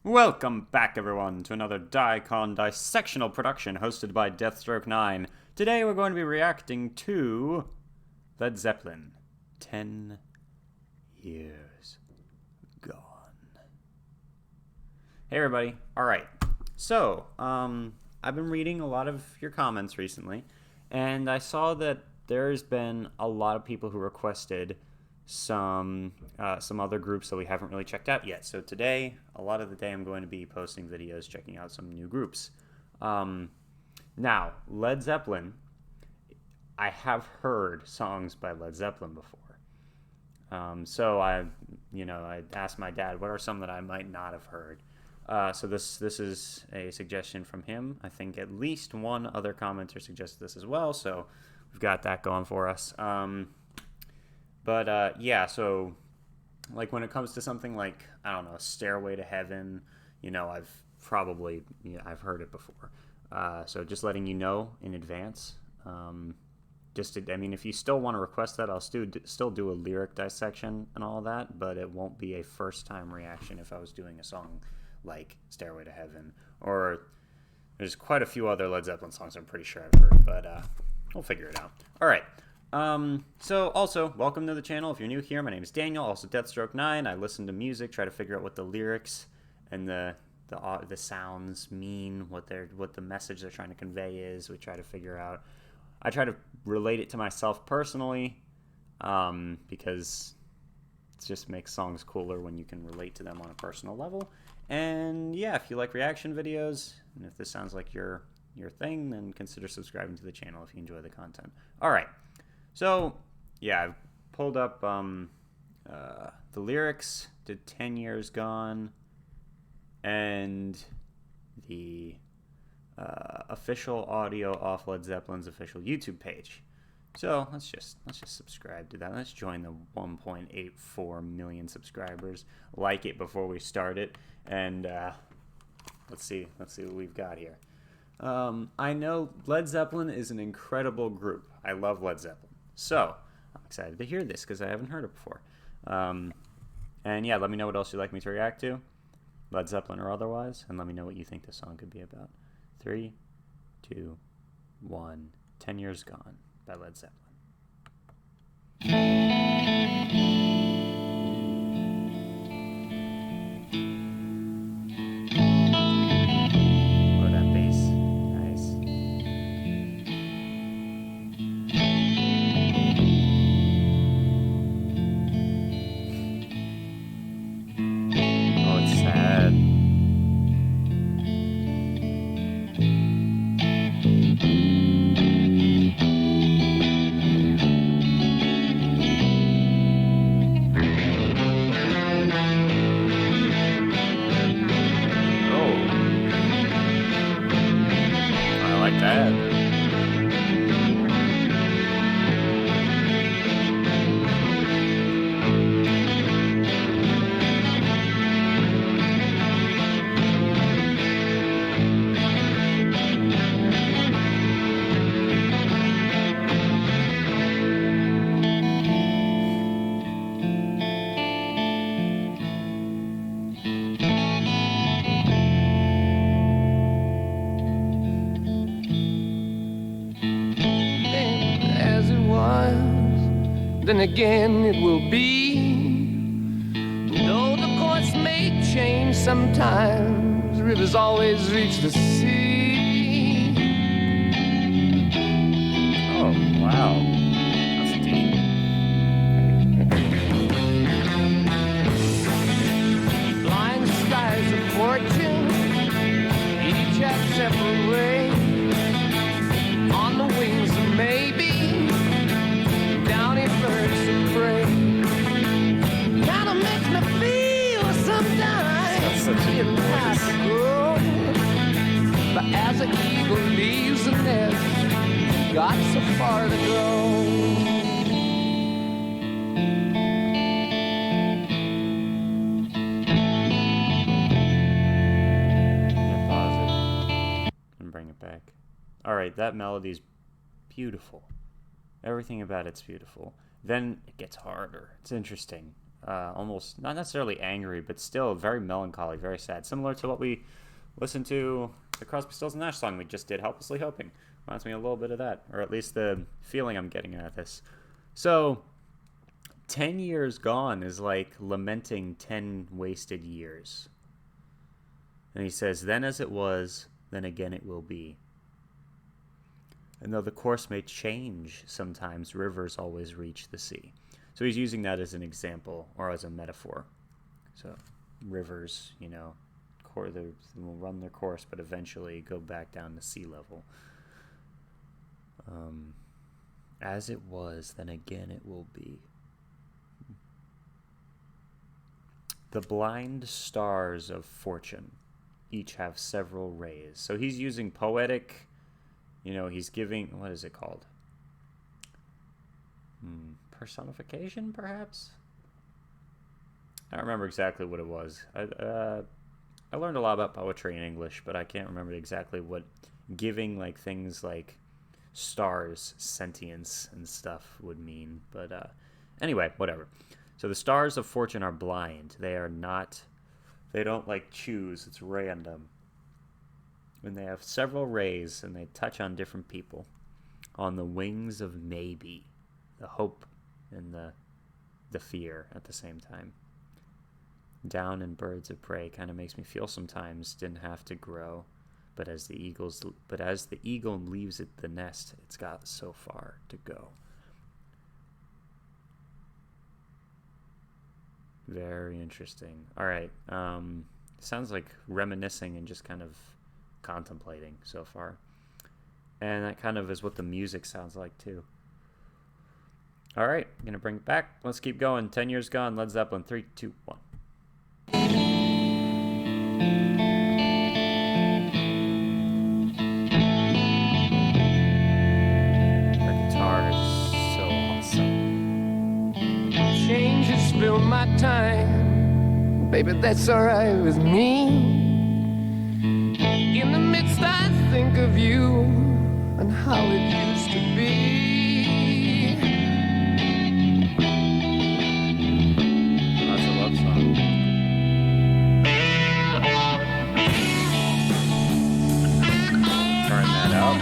Welcome back, everyone, to another dicondissectional production hosted by Deathstroke9. Today we're going to be reacting to Led Zeppelin. 10 years gone. Hey, everybody. Alright, so, I've been reading a lot of your comments recently, and I saw that there's been a lot of people who requested some other groups that we haven't really checked out yet. So today, a lot of the day, I'm going to be posting videos checking out some new groups. Now, Led Zeppelin, I have heard songs by Led Zeppelin before. So I asked my dad, what are some that I might not have heard? So this is a suggestion from him. I think at least one other commenter suggested this as well, so we've got that going for us. Yeah, so, like, when it comes to something like, I don't know, Stairway to Heaven, I've heard it before. So just letting you know in advance. If you still want to request that, I'll still do a lyric dissection and all that, but it won't be a first-time reaction if I was doing a song like Stairway to Heaven. Or there's quite a few other Led Zeppelin songs I'm pretty sure I've heard, but we'll figure it out. All right. So also, welcome to the channel. If you're new here, my name is Daniel, also Deathstroke9. I listen to music, try to figure out what the lyrics and the sounds mean, what the message they're trying to convey is. We try to figure out. I try to relate it to myself personally, because it just makes songs cooler when you can relate to them on a personal level. And yeah, if you like reaction videos, and if this sounds like your thing, then consider subscribing to the channel if you enjoy the content. All right. So, yeah, I've pulled up the lyrics to 10 Years Gone and the official audio off Led Zeppelin's official YouTube page. So let's just subscribe to that. Let's join the 1.84 million subscribers. Like it before we start it, and let's see what we've got here. I know Led Zeppelin is an incredible group. I love Led Zeppelin. So, I'm excited to hear this because I haven't heard it before. And yeah, let me know what else you'd like me to react to, Led Zeppelin or otherwise, and let me know what you think this song could be about. 3, 2, 1, 10 Years Gone by Led Zeppelin. Oh, that bass. Nice. Oh, it's sad. Then again it will be. Though the course may change sometimes, rivers always reach the sea. Oh, wow. That's deep. Blind skies of fortune, each have separate way. On the wings of maybe, birds of prey. Kinda makes me feel sometimes impossible. But as an eagle leaves the nest, got so far to go. Yeah, pause it and bring it back. All right, that melody's beautiful. Everything about it's beautiful. Then it gets harder. It's interesting. almost not necessarily angry, but still very melancholy, very sad, similar to what we listened to the Crosby, Stills, and Nash song we just did, Helplessly Hoping. Reminds me a little bit of that, or at least the feeling I'm getting out of this. So 10 years gone is like lamenting 10 wasted years. And he says, then as it was, then again it will be. And though the course may change sometimes, rivers always reach the sea. So he's using that as an example or as a metaphor. So rivers, you know, will run their course, but eventually go back down to sea level. As it was, then again it will be. The blind stars of fortune each have several rays. So he's using poetic, you know, he's giving, what is it called? Personification, perhaps? I don't remember exactly what it was. I learned a lot about poetry in English, but I can't remember exactly what giving like things like stars sentience and stuff would mean. But anyway, whatever. So the stars of fortune are blind. They don't like choose. It's random. And they have several rays, and they touch on different people on the wings of maybe, the hope and the fear at the same time. Down in birds of prey kind of makes me feel sometimes didn't have to grow, but as the eagle leaves the nest, it's got so far to go. Very interesting. All right. Sounds like reminiscing and just kind of contemplating so far. And that kind of is what the music sounds like too. All right. I'm going to bring it back. Let's keep going. 10 years gone. Led Zeppelin. 3, 2, 1. That guitar is so awesome. Changes fill my time, baby, that's alright with me. In the midst I think of you and how it used to be. That's a love song. Turn that up.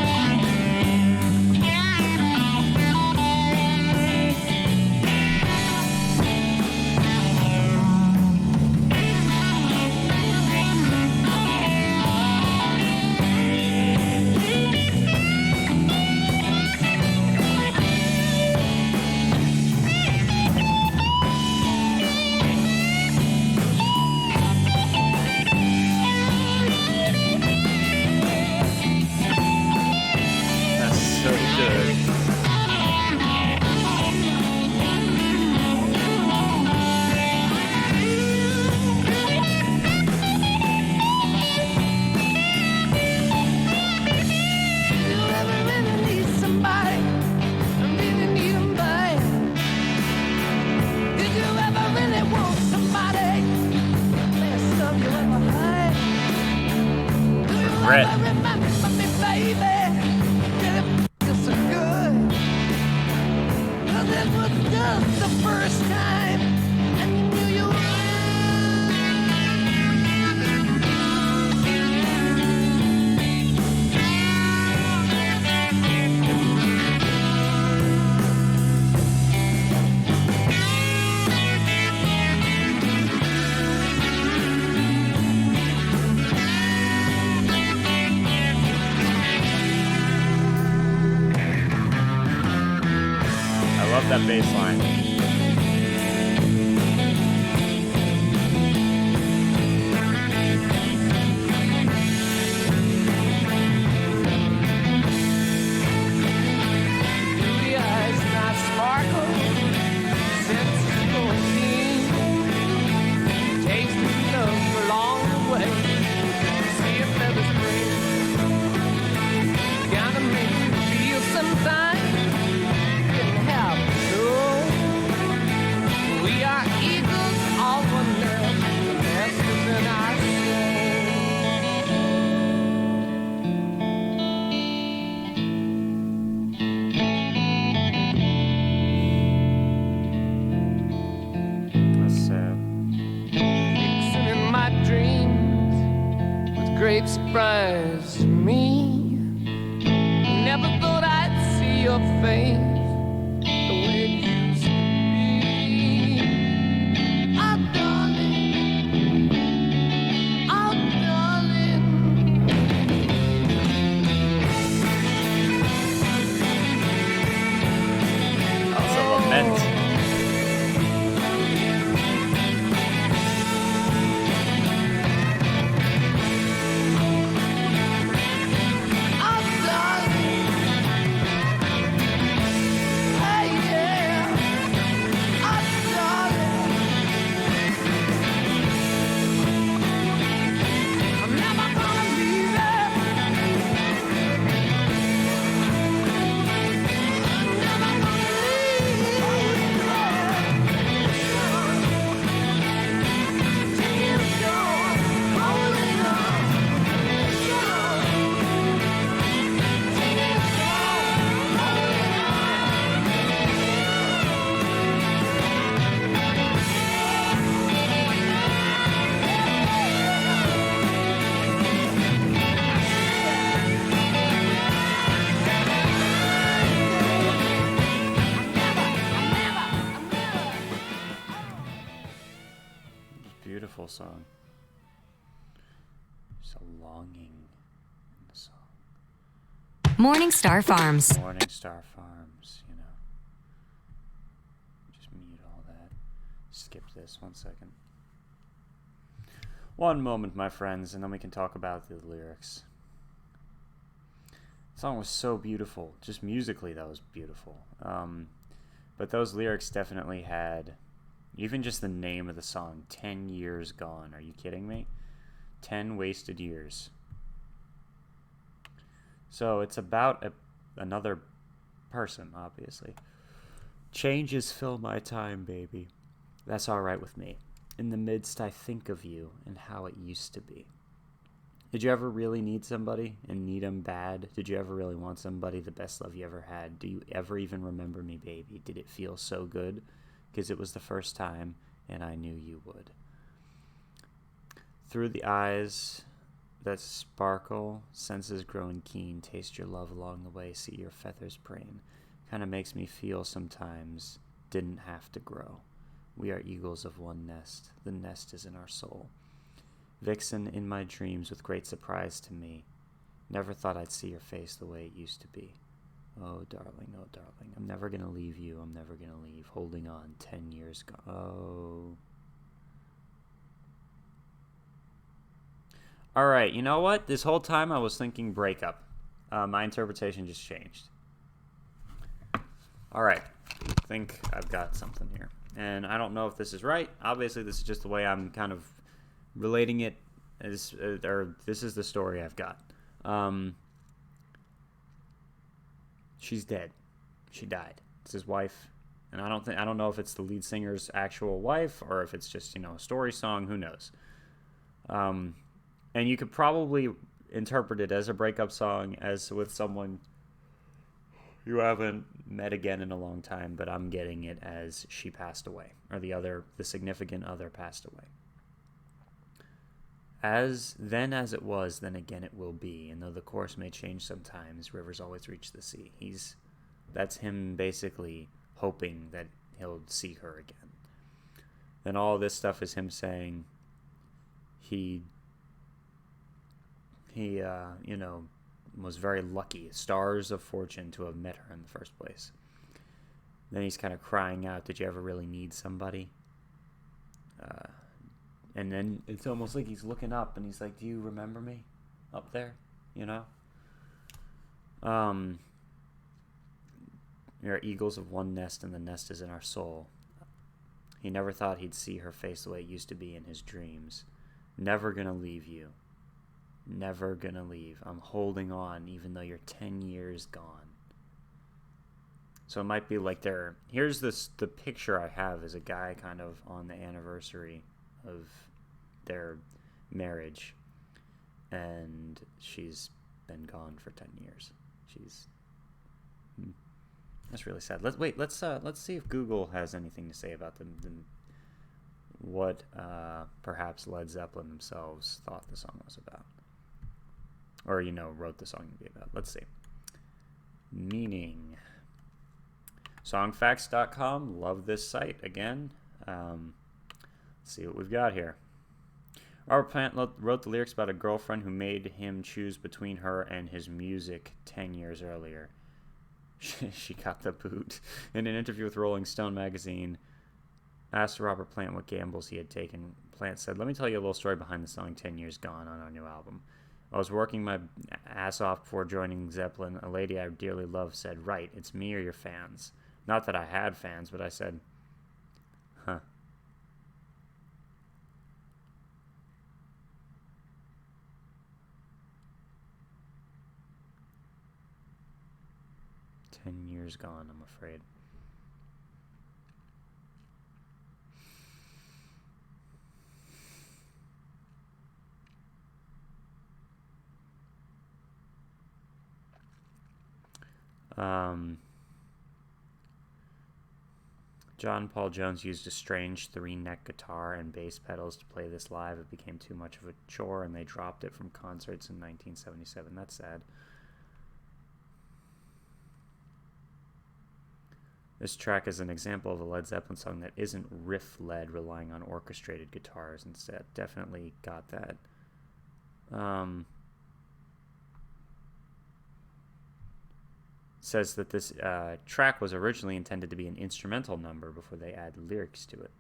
That bass line. Sometimes you can have no great surprise to me. Never thought I'd see your face the way it used to be. Oh, darling, oh, darling. That's a lament. Beautiful song. There's a longing in the song. Morning Star Farms. Morning Star Farms, you know. Just mute all that. Skip this 1 second. One moment, my friends, and then we can talk about the lyrics. The song was so beautiful. Just musically, that was beautiful. But those lyrics definitely had... Even just the name of the song, 10 Years Gone. Are you kidding me? 10 wasted years. So it's about another person, obviously. Changes fill my time, baby. That's alright with me. In the midst I think of you and how it used to be. Did you ever really need somebody and need them bad? Did you ever really want somebody, the best love you ever had? Do you ever even remember me, baby? Did it feel so good? Because it was the first time, and I knew you would. Through the eyes that sparkle, senses growing keen, taste your love along the way, see your feathers preen. Kind of makes me feel sometimes didn't have to grow. We are eagles of one nest, the nest is in our soul. Vixen in my dreams with great surprise to me. Never thought I'd see your face the way it used to be. Oh, darling, I'm never gonna leave you, I'm never gonna leave. Holding on, 10 years gone. Oh. Alright, you know what? This whole time I was thinking breakup. My interpretation just changed. Alright, I think I've got something here. And I don't know if this is right. Obviously, this is just the way I'm kind of relating it, or this is the story I've got. She's dead. She died. It's his wife, and I don't know if it's the lead singer's actual wife or if it's just, a story song. Who knows? And you could probably interpret it as a breakup song, as with someone you haven't met again in a long time. But I'm getting it as she passed away, or the significant other passed away. As it was, then again it will be. And though the course may change sometimes, rivers always reach the sea. That's him basically hoping that he'll see her again. Then all this stuff is him saying he was very lucky, stars of fortune, to have met her in the first place. Then he's kind of crying out, did you ever really need somebody? And then it's almost like he's looking up and he's like, do you remember me up there? We are eagles of one nest, and the nest is in our soul. He never thought he'd see her face the way it used to be in his dreams. Never gonna leave you. Never gonna leave. I'm holding on even though you're 10 years gone. So it might be like here's the picture I have is a guy kind of on the anniversary of their marriage, and she's been gone for 10 years. That's really sad. Let's see if Google has anything to say about what perhaps Led Zeppelin themselves thought the song was about. or, wrote the song to be about. Let's see. Meaning. Songfacts.com. Love this site again. Let's see what we've got here. Robert Plant wrote the lyrics about a girlfriend who made him choose between her and his music 10 years earlier. She got the boot. In an interview with Rolling Stone magazine, asked Robert Plant what gambles he had taken. Plant said, "Let me tell you a little story behind the song 10 Years Gone on our new album. I was working my ass off before joining Zeppelin. A lady I dearly love said, 'Right, it's me or your fans.' Not that I had fans, but I said, 'Huh.' 10 years gone, I'm afraid." John Paul Jones used a strange 3-neck guitar and bass pedals to play this live. It became too much of a chore, and they dropped it from concerts in 1977. That's sad. This track is an example of a Led Zeppelin song that isn't riff-led, relying on orchestrated guitars instead. Definitely got that. Says that this track was originally intended to be an instrumental number before they added lyrics to it.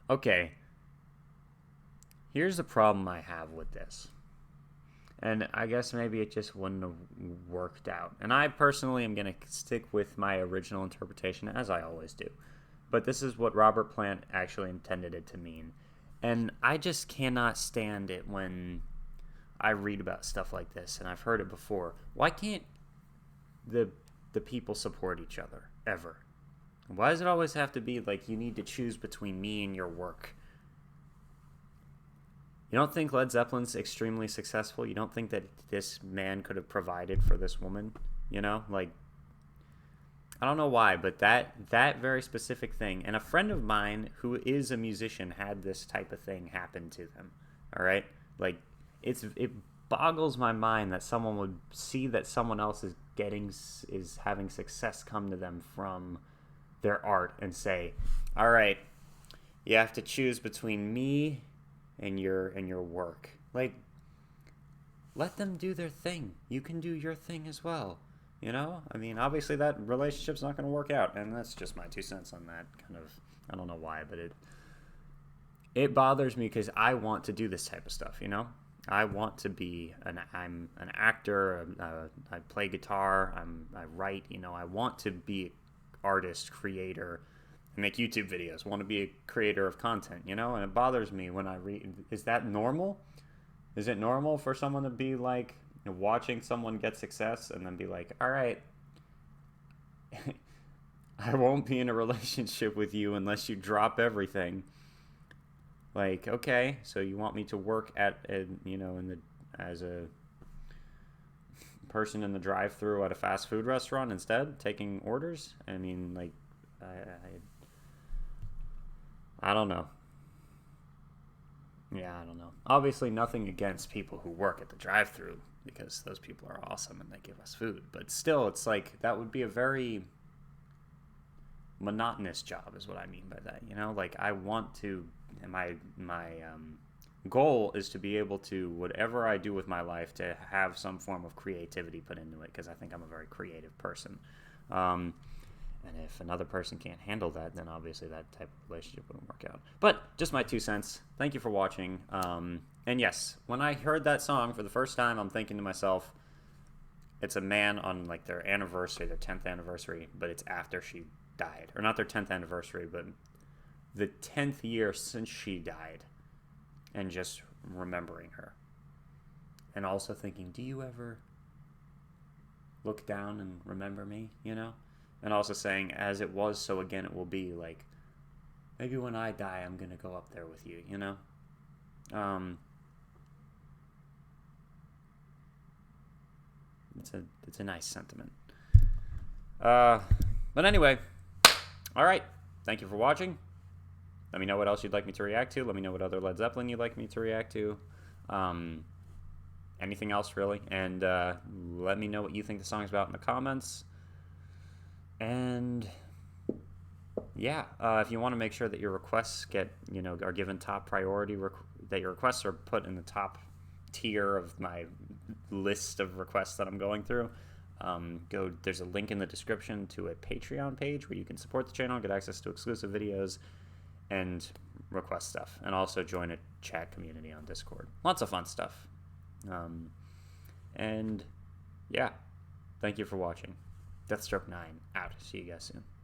Okay. Here's the problem I have with this. And I guess maybe it just wouldn't have worked out. And I personally am going to stick with my original interpretation, as I always do. But this is what Robert Plant actually intended it to mean. And I just cannot stand it when I read about stuff like this, and I've heard it before. Why can't the people support each other, ever? Why does it always have to be like you need to choose between me and your work? You don't think Led Zeppelin's extremely successful? You don't think that this man could have provided for this woman? Like, I don't know why, but that very specific thing, and a friend of mine who is a musician had this type of thing happen to them. All right? Like, it boggles my mind that someone would see that someone else is having success come to them from their art and say, "All right, you have to choose between me and your work." Like, let them do their thing. You can do your thing as well. I mean, obviously that relationship's not going to work out, and that's just my 2 cents on that. Kind of, I don't know why, but it bothers me because I want to do this type of stuff. I want to be I'm an actor. I play guitar. I write. I want to be an artist, creator. I make YouTube videos. Want to be a creator of content. And it bothers me when I read. Is that normal? Is it normal for someone to be like watching someone get success and then be like, "All right, I won't be in a relationship with you unless you drop everything." Like, okay, so you want me to work as a person in the drive-thru at a fast food restaurant instead, taking orders? I mean, like, I don't know. Yeah, I don't know. Obviously, nothing against people who work at the drive-thru, because those people are awesome and they give us food. But still, it's like, that would be a very monotonous job, is what I mean by that. Like, I want to. My goal is to be able to, whatever I do with my life, to have some form of creativity put into it, because I think I'm a very creative person. And if another person can't handle that, then obviously that type of relationship wouldn't work out. But just my 2 cents. Thank you for watching. And yes, when I heard that song for the first time, I'm thinking to myself, it's a man on like their anniversary, their 10th anniversary, but it's after she died. Or not their 10th anniversary, but the 10th year since she died, and just remembering her. And also thinking, do you ever look down and remember me, And also saying, as it was, so again it will be. Like, maybe when I die, I'm going to go up there with you, It's a nice sentiment. But anyway, all right. Thank you for watching. Let me know what else you'd like me to react to. Let me know what other Led Zeppelin you'd like me to react to. anything else really, and let me know what you think the song's about in the comments. And yeah, if you want to make sure that your requests are given top priority, that your requests are put in the top tier of my list of requests that I'm going through, there's a link in the description to a Patreon page where you can support the channel, get access to exclusive videos, and request stuff, and also join a chat community on Discord. Lots of fun stuff. And yeah, thank you for watching. Deathstroke 9 out. See you guys soon.